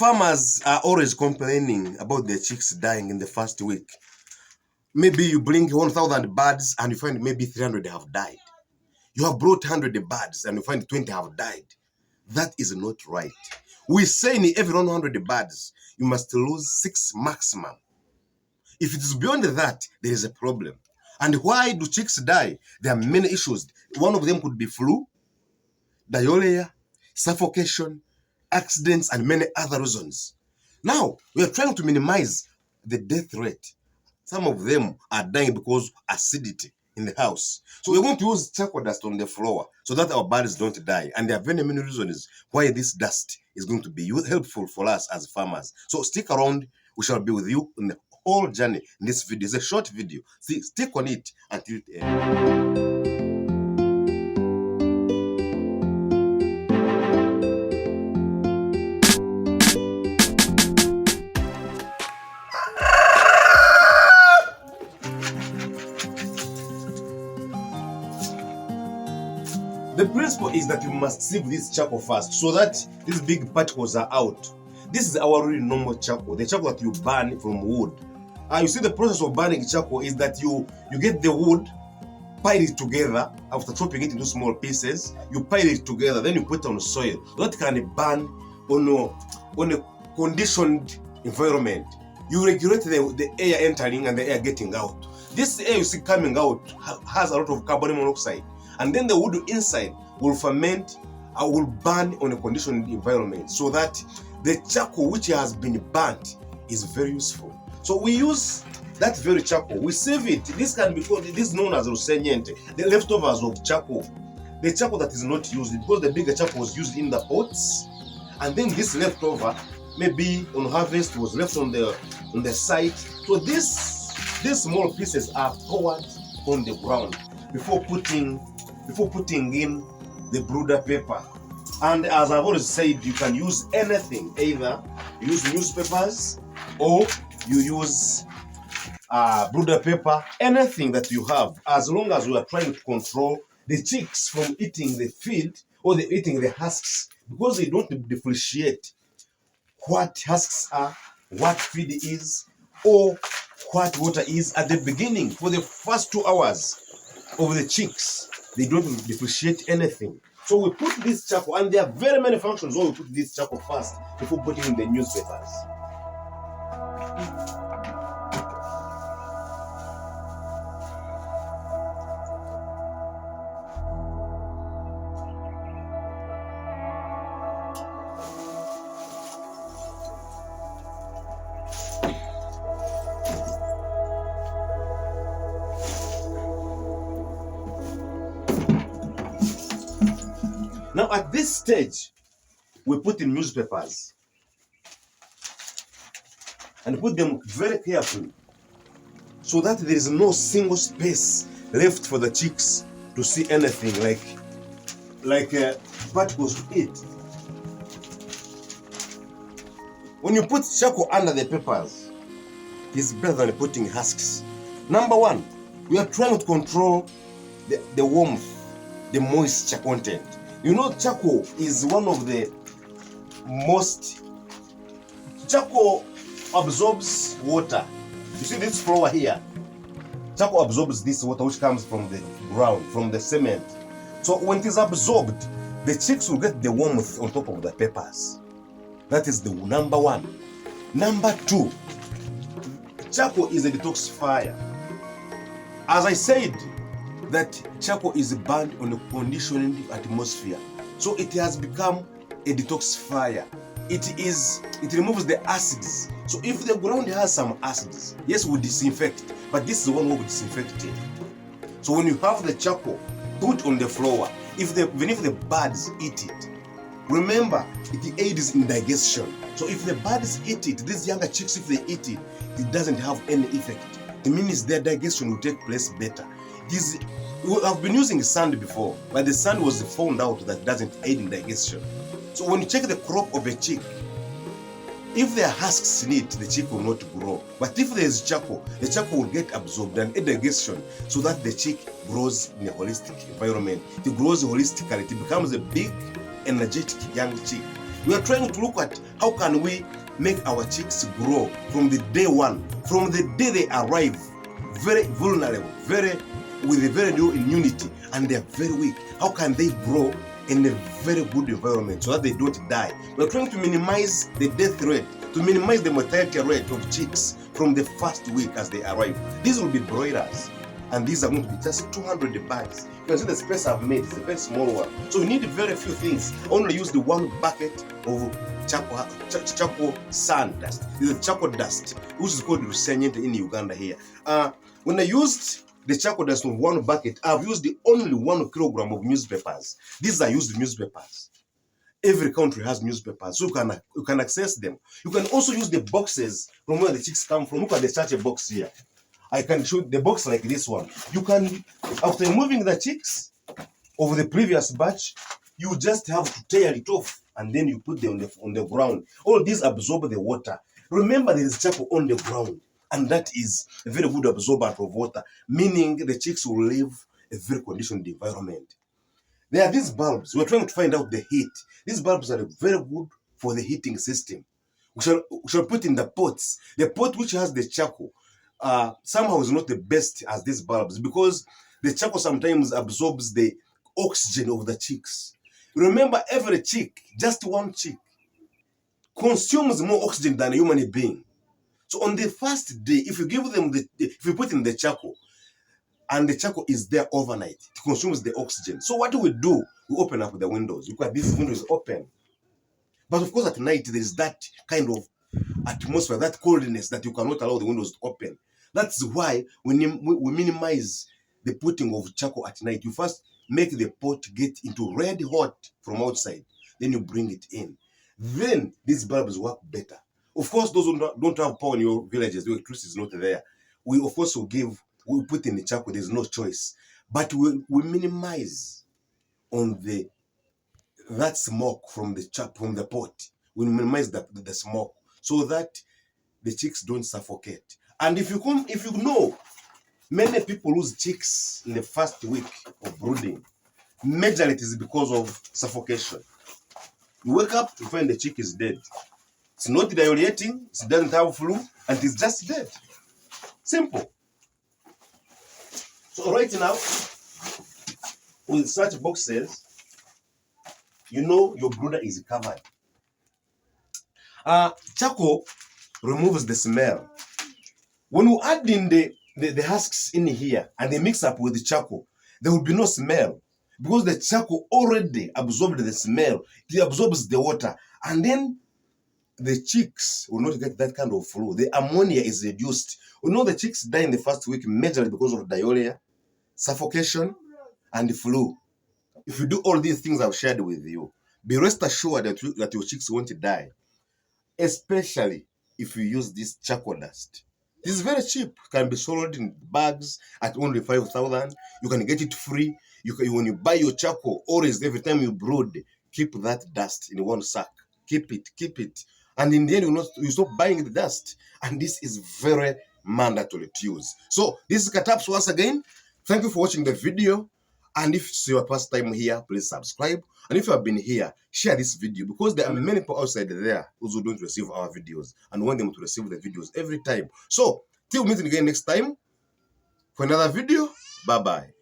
farmers are always complaining about their chicks dying in the first week. Maybe you bring 1,000 birds and you find maybe 300 have died. You have brought 100 birds and you find 20 have died. That is not right. We say in every 100 birds, you must lose 6 maximum. If it is beyond that, there is a problem. And why do chicks die? There are many issues. One of them could be flu, diarrhea, suffocation, accidents, and many other reasons. Now, we are trying to minimize the death rate. Some of them are dying because acidity in the house. So we're going to use charcoal dust on the floor so that our birds don't die. And there are very many reasons why this dust is going to be helpful for us as farmers. So stick around. We shall be with you in the whole journey in this video. It's a short video. See, stick on it until the end. The principle is that you must sieve this charcoal first so that these big particles are out. This is our really normal charcoal, the charcoal that you burn from wood. You see the process of burning charcoal is that you get the wood, pile it together after chopping it into small pieces. You pile it together, then you put it on soil. That can burn on a conditioned environment. You regulate the air entering and the air getting out. This air you see coming out has a lot of carbon monoxide. And then the wood inside will ferment or will burn on a conditioned environment so that the charcoal which has been burnt is very useful. So we use that very charcoal, we save it. This can be called, this is known as ruseñente, the leftovers of charcoal. The charcoal that is not used, because the bigger charcoal was used in the pots, and then this leftover, maybe on harvest, was left on the site. So these small pieces are poured on the ground before putting in the Brooder paper. And as I've already said, you can use anything. Either you use newspapers or you use Brooder paper, anything that you have, as long as you are trying to control the chicks from eating the feed or eating the husks, because they don't differentiate what husks are, what feed is, or what water is at the beginning. For the first 2 hours of the chicks, they don't differentiate anything. So we put this charcoal, and there are very many functions why we put this charcoal first before putting in the newspapers. Now at this stage, we put in newspapers and put them very carefully so that there is no single space left for the chicks to see anything like particles to eat. When you put charcoal under the papers, it's better than putting husks. Number one, we are trying to control the warmth, the moisture content. You know, charcoal is one of the most... Charcoal absorbs water. You see this floor here? Charcoal absorbs this water which comes from the ground, from the cement. So when it is absorbed, the chicks will get the warmth on top of the papers. That is the number one. Number two, charcoal is a detoxifier. As I said, that charcoal is burned on a conditioned atmosphere. So it has become a detoxifier. It removes the acids. So if the ground has some acids, yes, we disinfect, but this is the one we disinfect it. So when you have the charcoal put on the floor, even if the birds eat it, remember it aids in digestion. So if the birds eat it, these younger chicks, if they eat it, it doesn't have any effect. It means their digestion will take place better. We have been using sand before, but the sand was found out that doesn't aid in digestion. So when you check the crop of a chick, if there are husks in it, the chick will not grow. But if there is charcoal, the charcoal will get absorbed and aid digestion so that the chick grows in a holistic environment. It grows holistically. It becomes a big, energetic young chick. We are trying to look at how can we make our chicks grow from the day one, from the day they arrive, very vulnerable, with a very low immunity, and they are very weak. How can they grow in a very good environment so that they don't die? We're trying to minimize the death rate, to minimize the mortality rate of chicks from the first week as they arrive. These will be broilers, and these are going to be just 200 bags. You can see the space I've made, it's a very small one. So we need very few things. I only use the 1 bucket of charcoal sand dust. This is charcoal dust, which is called rusenyente in Uganda here. When I used the charcoal dust of 1 bucket, I've used only 1 kilogram of newspapers. These are used newspapers. Every country has newspapers, so you can access them. You can also use the boxes from where the chicks come from. Look at the starter box here. I can show the box like this one. You can, after removing the chicks of the previous batch, you just have to tear it off and then you put them on the ground. All these absorb the water. Remember, there is charcoal on the ground, and that is a very good absorbent of water, meaning the chicks will live a very conditioned environment. There are these bulbs. We're trying to find out the heat. These bulbs are very good for the heating system. We shall put in the pots. The pot which has the charcoal somehow is not the best as these bulbs, because the charcoal sometimes absorbs the oxygen of the chicks. Remember, every chick, just 1 chick, consumes more oxygen than a human being. So on the first day, if you give them if you put in the charcoal, and the charcoal is there overnight, it consumes the oxygen. So what do? We open up the windows. Look at this window is open. But of course, at night, there is that kind of atmosphere, that coldness, that you cannot allow the windows to open. That's why we minimize the putting of charcoal at night. You first make the pot get into red hot from outside, then you bring it in. Then these bulbs work better. Of course, those who don't have power in your villages, the electricity is not there. We of course we put in the charcoal. There's no choice, but we minimize on that smoke from the pot. We minimize the smoke so that the chicks don't suffocate. And if you know, many people lose chicks in the first week of brooding. Majorly it is because of suffocation. You wake up, you find the chick is dead. It's not dilating, it doesn't have flu, and it's just dead. Simple. So right now, with such boxes, you know your brooder is covered. Charcoal removes the smell. When you add in the husks in here and they mix up with the charcoal, there will be no smell, because the charcoal already absorbed the smell. It absorbs the water, and then the chicks will not get that kind of flu. The ammonia is reduced. We know the chicks die in the first week majorly because of diarrhea, suffocation, and flu. If you do all these things I've shared with you, be rest assured that your chicks won't die, especially if you use this charcoal dust. This is very cheap. Can be sold in bags at only 5,000. You can get it free. When you buy your charcoal, always every time you brood, keep that dust in 1 sack. Keep it. And in the end, you stop buying the dust. And this is very mandatory to use. So this is Kataps once again. Thank you for watching the video. And if it's your first time here, please subscribe. And if you have been here, share this video, because there are many people outside there who don't receive our videos and want them to receive the videos every time. So till we meet again next time for another video. Bye-bye.